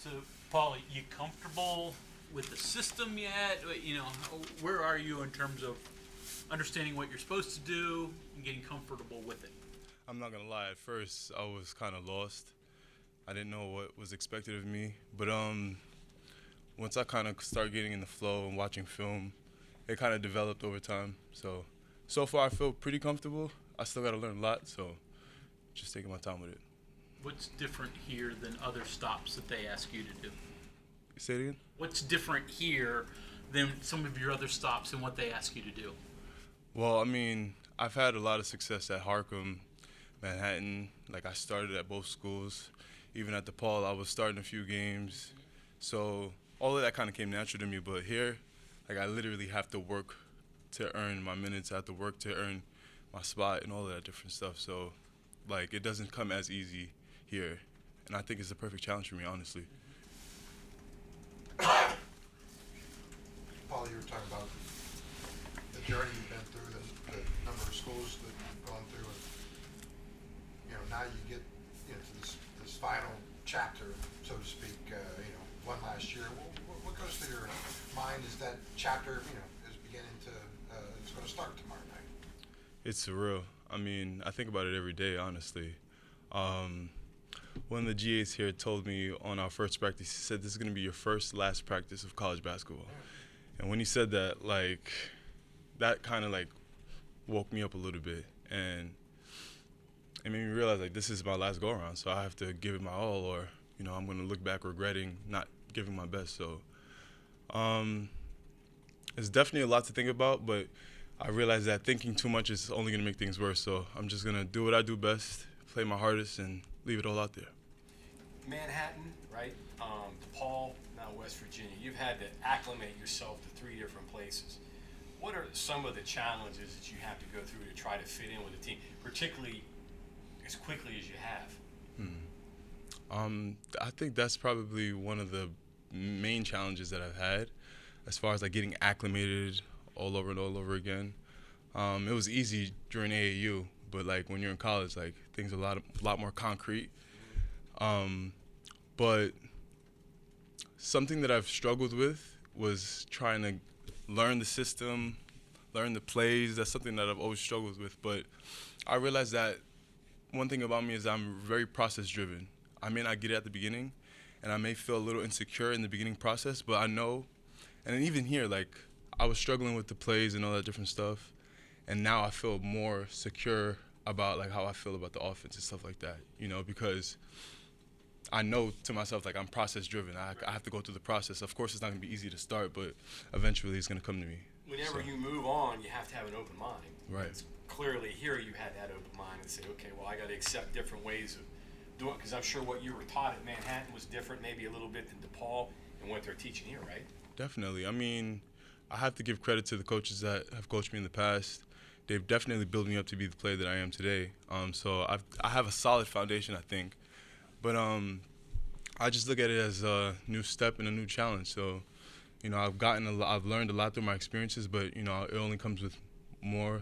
So, Pauly, you comfortable with the system yet? You know, where are you in terms of understanding what you're supposed to do and getting comfortable with it? I'm not gonna lie. At first, I was kind of lost. I didn't know what was expected of me. But once I kind of started getting in the flow and watching film, it kind of developed over time. So far, I feel pretty comfortable. I still got to learn a lot. So just taking my time with it. What's different here than other stops that they ask you to do? Say it again. What's different here than some of your other stops and what they ask you to do? Well, I mean, I've had a lot of success at Harcum, Manhattan. Like I started at both schools. Even at DePaul, I was starting a few games. So all of that kind of came natural to me. But here, like I literally have to work to earn my minutes. I have to work to earn my spot and all of that different stuff. So like it doesn't come as easy here. And I think it's the perfect challenge for me, honestly. Paul, you were talking about the journey you've been through, the number of schools that you've gone through, and now you get to this final chapter, so to speak. One last year. What goes through your mind as that chapter is beginning to it's going to start tomorrow night? It's surreal. I mean, I think about it every day, honestly. One of the GAs here told me on our first practice, he said, this is going to be your last practice of college basketball. And when he said that, like, that kind of, like, woke me up a little bit. And it made me realize, like, this is my last go-around, so I have to give it my all, or, I'm going to look back regretting not giving my best. So it's definitely a lot to think about, but I realize that thinking too much is only going to make things worse. So I'm just going to do what I do best, play my hardest, and leave it all out there. Manhattan, right? DePaul, now West Virginia. You've had to acclimate yourself to 3 different places. What are some of the challenges that you have to go through to try to fit in with the team, particularly as quickly as you have? I think that's probably one of the main challenges that I've had, as far as like getting acclimated all over and all over again. It was easy during AAU, but like when you're in college, like things are a lot more concrete. But something that I've struggled with was trying to learn the system, learn the plays. That's something that I've always struggled with. But I realized that one thing about me is I'm very process-driven. I may not get it at the beginning, and I may feel a little insecure in the beginning process, but I know, and then even here, like, I was struggling with the plays and all that different stuff, and now I feel more secure about, like, how I feel about the offense and stuff like that, because I know to myself, like, I'm process-driven. I have to go through the process. Of course, it's not going to be easy to start, but eventually it's going to come to me. Whenever you move on, you have to have an open mind. Right. It's clearly here you had that open mind and say, okay, well, I got to accept different ways of doing it, because I'm sure what you were taught at Manhattan was different maybe a little bit than DePaul and what they're teaching here, right? Definitely. I mean, I have to give credit to the coaches that have coached me in the past. They've definitely built me up to be the player that I am today. So I have a solid foundation, I think. But I just look at it as a new step and a new challenge. So, I've learned a lot through my experiences, but it only comes with more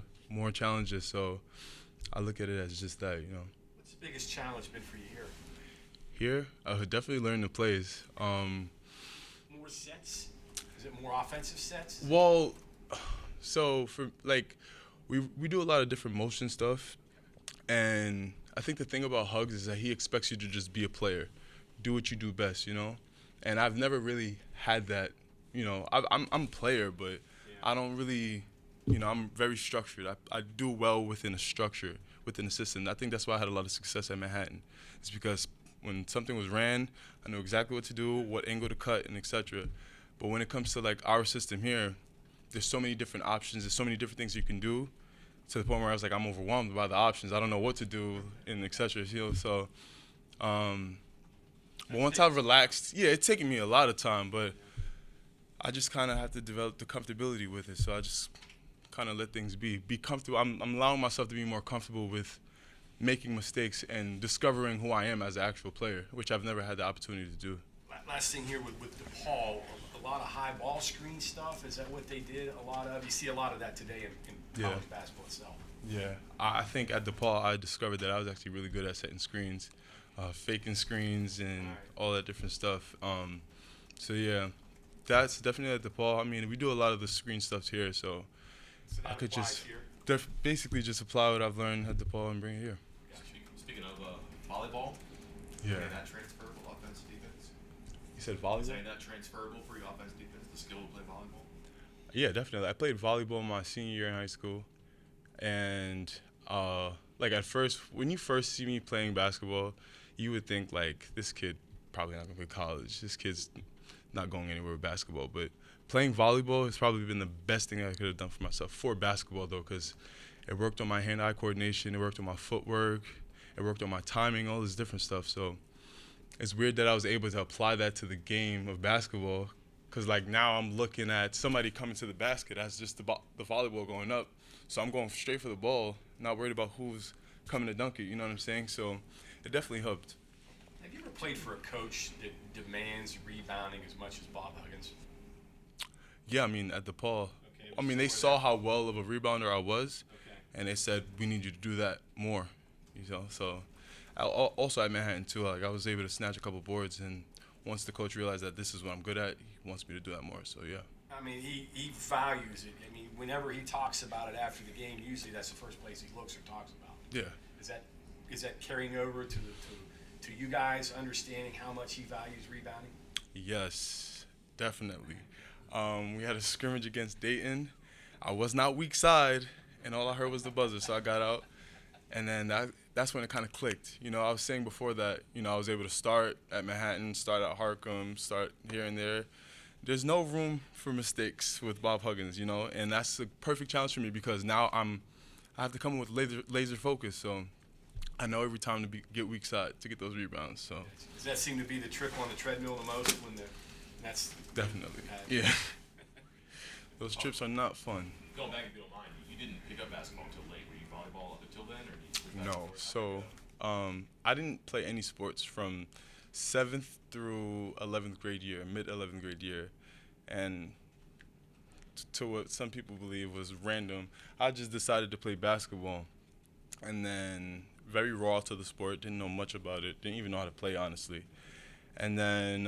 challenges. So I look at it as just that, What's the biggest challenge been for you here? Here, I would definitely learn the plays. More sets? Is it more offensive sets? Well, so for like, we do a lot of different motion stuff, and I think the thing about Hugs is that he expects you to just be a player, do what you do best, And I've never really had that, I'm a player, but I don't really, I'm very structured. I do well within a structure, within a system. I think that's why I had a lot of success at Manhattan. It's because when something was ran, I knew exactly what to do, what angle to cut, and etc. But when it comes to like our system here, there's so many different options. There's so many different things you can do, to the point where I was like, I'm overwhelmed by the options. I don't know what to do, and etc. So, but once I've relaxed, it's taking me a lot of time, but I just kind of have to develop the comfortability with it. So I just kind of let things be comfortable. I'm allowing myself to be more comfortable with making mistakes and discovering who I am as an actual player, which I've never had the opportunity to do. Last thing here with DePaul, a lot of high ball screen stuff. Is that what they did a lot of? You see a lot of that today in college basketball itself. Yeah, I think at DePaul I discovered that I was actually really good at setting screens. faking screens and Alright. all that different stuff. So yeah, that's definitely at DePaul. I mean, we do a lot of the screen stuff here, so So that I could applies just here. basically just apply what I've learned at DePaul and bring it here. Speaking of volleyball, Yeah. is that transferable offense, defense? You said Is volleyball? any of that transferable for your offense, defense, the skill to play volleyball? Yeah, definitely. I played volleyball my senior year in high school, and like at first, when you first see me playing basketball, you would think like this kid probably not gonna play college. This kid's not going anywhere with basketball. But playing volleyball has probably been the best thing I could have done for myself for basketball, though, because it worked on my hand-eye coordination, it worked on my footwork, it worked on my timing, all this different stuff. So it's weird that I was able to apply that to the game of basketball, because like now I'm looking at somebody coming to the basket as just the volleyball going up. So I'm going straight for the ball, not worried about who's coming to dunk it, you know what I'm saying? So it definitely helped. Have you ever played for a coach that demands rebounding as much as Bob Huggins? Yeah, I mean, at DePaul, Okay, I mean, so they was saw that- how well of a rebounder I was, Okay. and they said, we need you to do that more, you know? So also at Manhattan, too, like I was able to snatch a couple boards, and once the coach realized that this is what I'm good at, he wants me to do that more, so yeah. I mean, he values it. I mean, whenever he talks about it after the game, usually that's the first place he looks or talks about. Yeah. Is that carrying over to you guys understanding how much he values rebounding? Yes, definitely. We had a scrimmage against Dayton. I was not weak side, and all I heard was the buzzer, so I got out. And then that's when it kind of clicked. You know, I was saying before that, you know, I was able to start at Manhattan, start at Harcum, start here and there. There's no room for mistakes with Bob Huggins, you know, and that's a perfect challenge for me because now I have to come in with laser focus, so I know every time to get weak side to get those rebounds. So Does that seem to be the trip on the treadmill the most when that's definitely, yeah. Those trips are not fun. Going back, if you don't mind, you didn't pick up basketball until late. Were you volleyball up until then, or did you? No, so I didn't play any sports from 7th through 11th grade year, mid 11th grade year, and to what some people believe was random, I just decided to play basketball, and then very raw to the sport, didn't know much about it, didn't even know how to play honestly, and then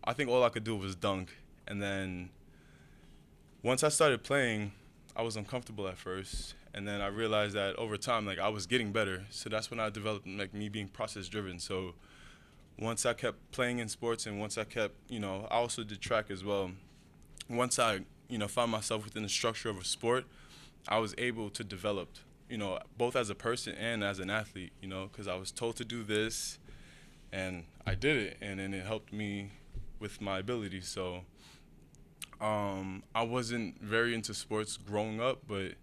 I think all I could do was dunk, and then once I started playing, I was uncomfortable at first, and then I realized that over time, like I was getting better. So that's when I developed like me being process driven. So once I kept playing in sports, and once I kept, you know, I also did track as well. Once I, you know, found myself within the structure of a sport, I was able to develop, you know, both as a person and as an athlete, you know, because I was told to do this, and I did it, and then it helped me with my ability. So I wasn't very into sports growing up, but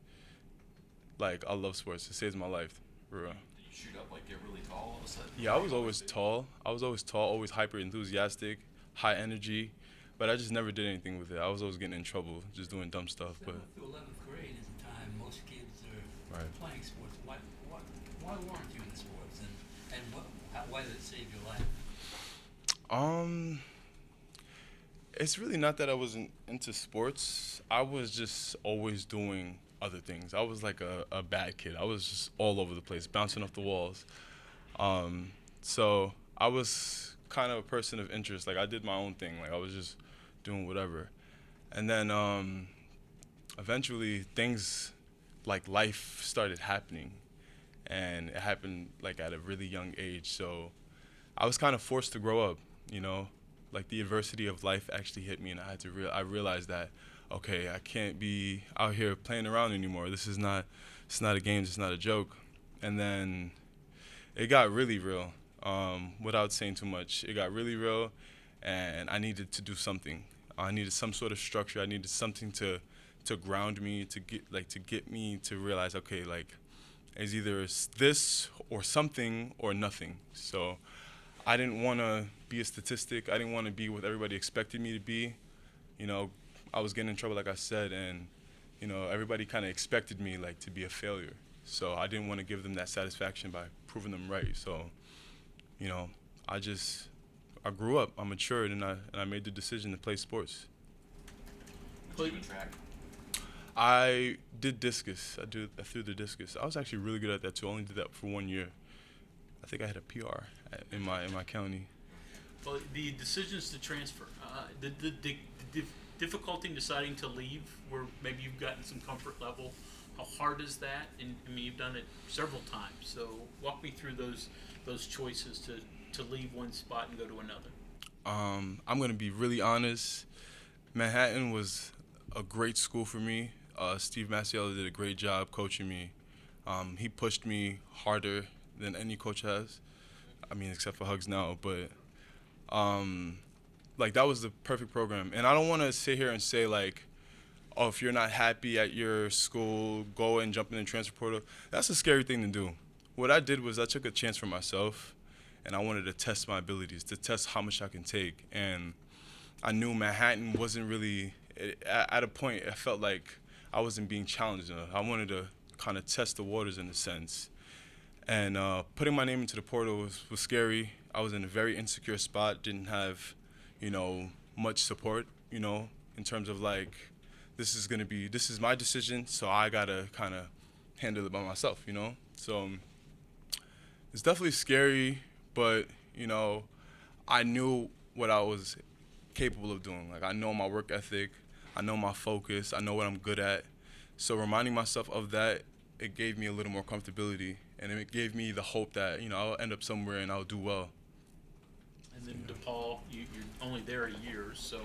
like I love sports. It saves my life, for real. Did you shoot up, like get really tall all of a sudden? Yeah, I was always tall. Always hyper enthusiastic, high energy, but I just never did anything with it. I was always getting in trouble, just doing dumb stuff. But 7th through 11th grade is the time most kids are Right. playing sports. Why weren't you in sports, and why did it save your life? It's really not that I wasn't into sports. I was just always doing other things. I was like a bad kid. I was just all over the place, bouncing off the walls. So I was kind of a person of interest. Like I did my own thing. Like I was just doing whatever. And then eventually things like life started happening. And it happened like at a really young age. So I was kind of forced to grow up, you know. Like the adversity of life actually hit me, and I had to I realized that, okay, I can't be out here playing around anymore. It's not a game, it's not a joke. And then it got really real, without saying too much. It got really real, and I needed to do something. I needed some sort of structure. I needed something to ground me, to get me to realize, okay, like it's either this or something or nothing. So I didn't want to be a statistic. I didn't want to be what everybody expected me to be. You know, I was getting in trouble, like I said, and, you know, everybody kind of expected me, like, to be a failure. So I didn't want to give them that satisfaction by proving them right. So, you know, I grew up, I matured, and I made the decision to play sports. Did you do track? I did discus. I threw the discus. I was actually really good at that, too. I only did that for 1 year. I think I had a PR in my county. Well, the decisions to transfer, the difficulty in deciding to leave, where maybe you've gotten some comfort level, how hard is that? And I mean, you've done it several times, so walk me through those choices to leave one spot and go to another. I'm going to be really honest. Manhattan was a great school for me. Steve Masiello did a great job coaching me. He pushed me harder than any coach has. I mean, except for Hugs now, but like that was the perfect program. And I don't want to sit here and say like, oh, if you're not happy at your school, go and jump in the transfer portal. That's a scary thing to do. What I did was I took a chance for myself, and I wanted to test my abilities, to test how much I can take. And I knew Manhattan wasn't really, at a point, I felt like I wasn't being challenged enough. I wanted to kind of test the waters in a sense. And putting my name into the portal was scary. I was in a very insecure spot, didn't have, much support, in terms of like, this is my decision, so I gotta kind of handle it by myself, So it's definitely scary, but, I knew what I was capable of doing. Like, I know my work ethic, I know my focus, I know what I'm good at. So reminding myself of that, it gave me a little more comfortability, and it gave me the hope that, I'll end up somewhere and I'll do well. And then DePaul, you're only there a year, so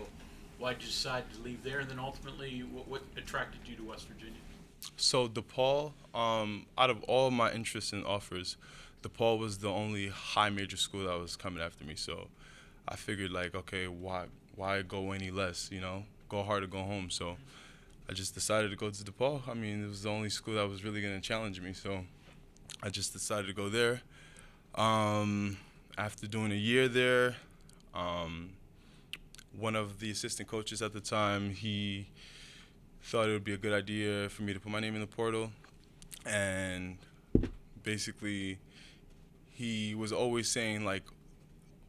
why'd you decide to leave there? And then ultimately, what attracted you to West Virginia? So DePaul, out of all my interests and offers, DePaul was the only high major school that was coming after me. So I figured like, okay, why go any less? Go hard or go home. So I just decided to go to DePaul. I mean, it was the only school that was really going to challenge me. So I just decided to go there. After doing a year there, one of the assistant coaches at the time, he thought it would be a good idea for me to put my name in the portal. And basically, he was always saying, like,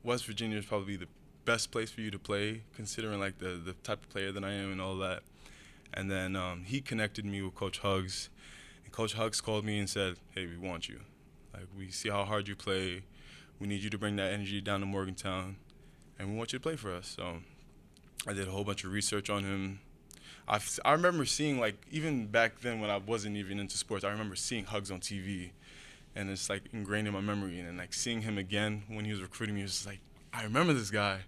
West Virginia is probably the best place for you to play, considering, like, the type of player that I am and all that. And then he connected me with Coach Huggins. And Coach Huggins called me and said, hey, we want you. Like, we see how hard you play. We need you to bring that energy down to Morgantown, and we want you to play for us. So I did a whole bunch of research on him. I remember seeing, like, even back then when I wasn't even into sports, I remember seeing Hugs on TV, and it's, like, ingrained in my memory. And then, like, seeing him again when he was recruiting me, it was just like, I remember this guy.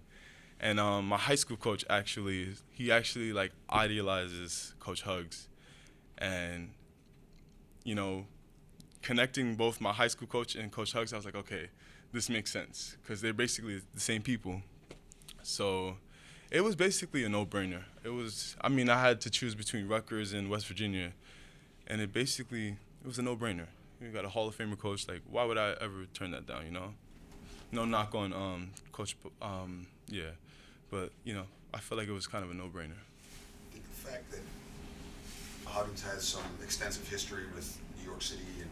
And my high school coach he actually, like, idealizes Coach Hugs. And, connecting both my high school coach and Coach Hugs, I was like, okay, this makes sense, because they're basically the same people. So it was basically a no-brainer. I had to choose between Rutgers and West Virginia, and it was a no-brainer. You got a Hall of Famer coach, like, why would I ever turn that down, No knock on Coach, but, I felt like it was kind of a no-brainer. Did the fact that Huggins has some extensive history with New York City and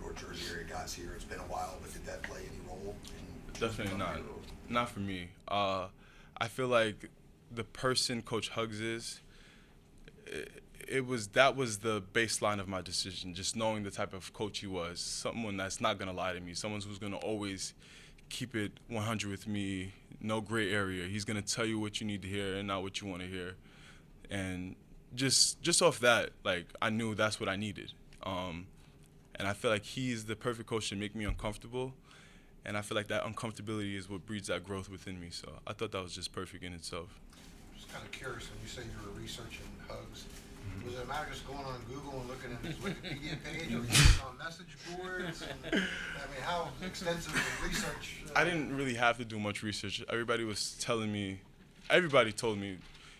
North Jersey area guys here, it's been a while, but did that play any role in Definitely not. Not for me. I feel like the person Coach Hugs is, that was the baseline of my decision, just knowing the type of coach he was. Someone that's not going to lie to me, someone who's going to always keep it 100 with me, no gray area. He's going to tell you what you need to hear and not what you want to hear. And just off that, like, I knew that's what I needed. And I feel like he's the perfect coach to make me uncomfortable. And I feel like that uncomfortability is what breeds that growth within me. So I thought that was just perfect in itself. Just kind of curious, when you say you were researching Hugs, was it a matter of just going on Google and looking at his Wikipedia page, or were you looking on message boards? And, how extensive of research? I didn't really have to do much research. Everybody told me,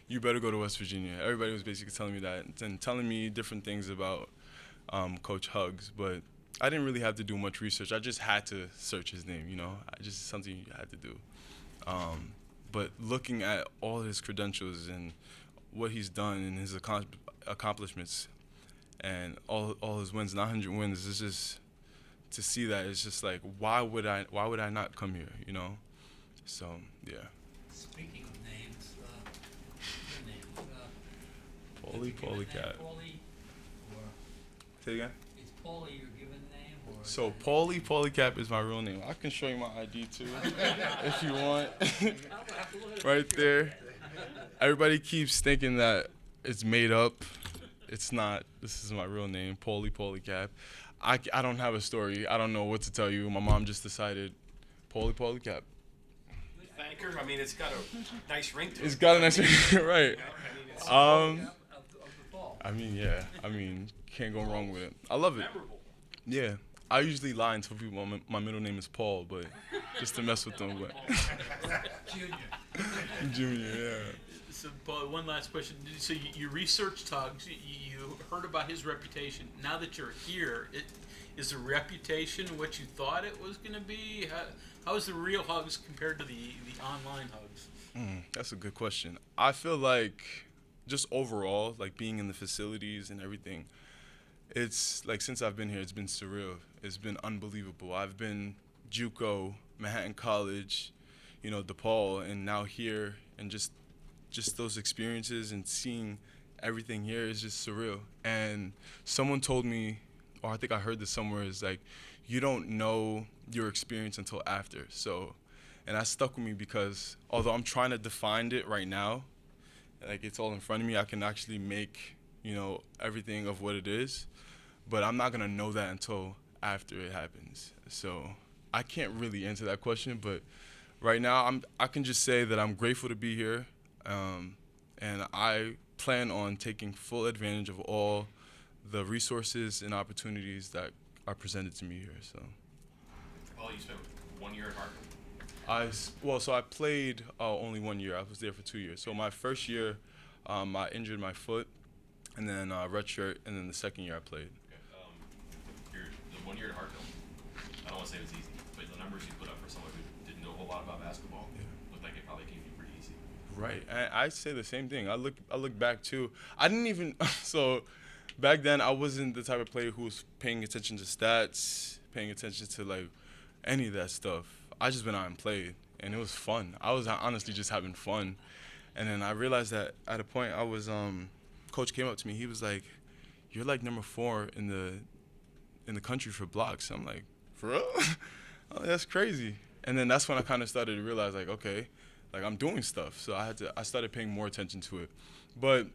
you better go to West Virginia. Everybody was basically telling me that and telling me different things about Coach Hugs, but I didn't really have to do much research. I just had to search his name, just something you had to do. But looking at all his credentials and what he's done and his accomplishments and all his wins, 900 wins, it's just, to see that, it's just like, why would I not come here, So, yeah. Speaking of names, your name, Paulicap. Pauly, or Say it again? is Pauly your given name, or So Paulicap is my real name. I can show you my ID too, if you want. Right there. Everybody keeps thinking that it's made up. It's not. This is my real name, Paulicap. I don't have a story. I don't know what to tell you. My mom just decided Paulicap. Thank her. I mean, it's got a nice ring to it. It's got a nice ring, right? It's Of the ball. I mean, yeah. I mean, can't go wrong with it. I love it. memorable. Yeah. I usually lie and tell people my middle name is Paul, but just to mess with them. But Junior. Junior, yeah. So, Paul, one last question. So, you researched Hugs. You heard about his reputation. Now that you're here, is the reputation what you thought it was going to be? How is the real Hugs compared to the online Hugs? That's a good question. I feel like just overall, like being in the facilities and everything, it's like since I've been here, it's been surreal. It's been unbelievable. I've been JUCO, Manhattan College, DePaul, and now here, and just those experiences and seeing everything here is just surreal. And someone told me, or I think I heard this somewhere, is like, you don't know your experience until after. So, and that stuck with me because although I'm trying to define it right now, like it's all in front of me, I can actually make, everything of what it is, but I'm not gonna know that until after it happens. So I can't really answer that question, but right now I can just say that I'm grateful to be here, and I plan on taking full advantage of all the resources and opportunities that are presented to me here. So. Well, you spent 1 year at Hartford. So I played only 1 year. I was there for 2 years. So my first year, I injured my foot, and then redshirt, and then the second year I played. Okay. The 1 year at Hartford, I don't want to say it was easy, but the numbers you put up for someone who didn't know a whole lot about basketball looked like it probably came to you pretty easy. Right, and I say the same thing. I look back too. I didn't even so back then I wasn't the type of player who was paying attention to stats, paying attention to like any of that stuff. I just went out and played, and it was fun. I was honestly just having fun, and then I realized that at a point I was coach came up to me. He was like, "You're like number 4 in the country for blocks." I'm like, "For real? Oh, that's crazy." And then that's when I kind of started to realize, like, okay, like I'm doing stuff. So I started paying more attention to it, but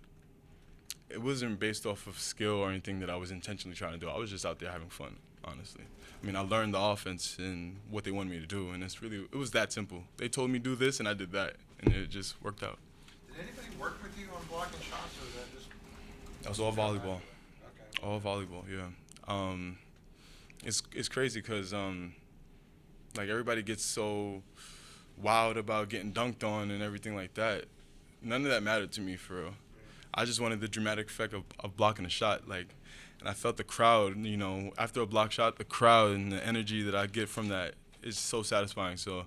it wasn't based off of skill or anything that I was intentionally trying to do. I was just out there having fun, honestly. I mean, I learned the offense and what they wanted me to do, and it was that simple. They told me do this, and I did that, and it just worked out. Did anybody work with you on blocking shots, or was that just? That was all volleyball. Okay. All volleyball, yeah. It's crazy because like everybody gets so wild about getting dunked on and everything like that. None of that mattered to me, for real. I just wanted the dramatic effect of blocking a shot, like, and I felt the crowd, after a block shot, the crowd and the energy that I get from that is so satisfying. So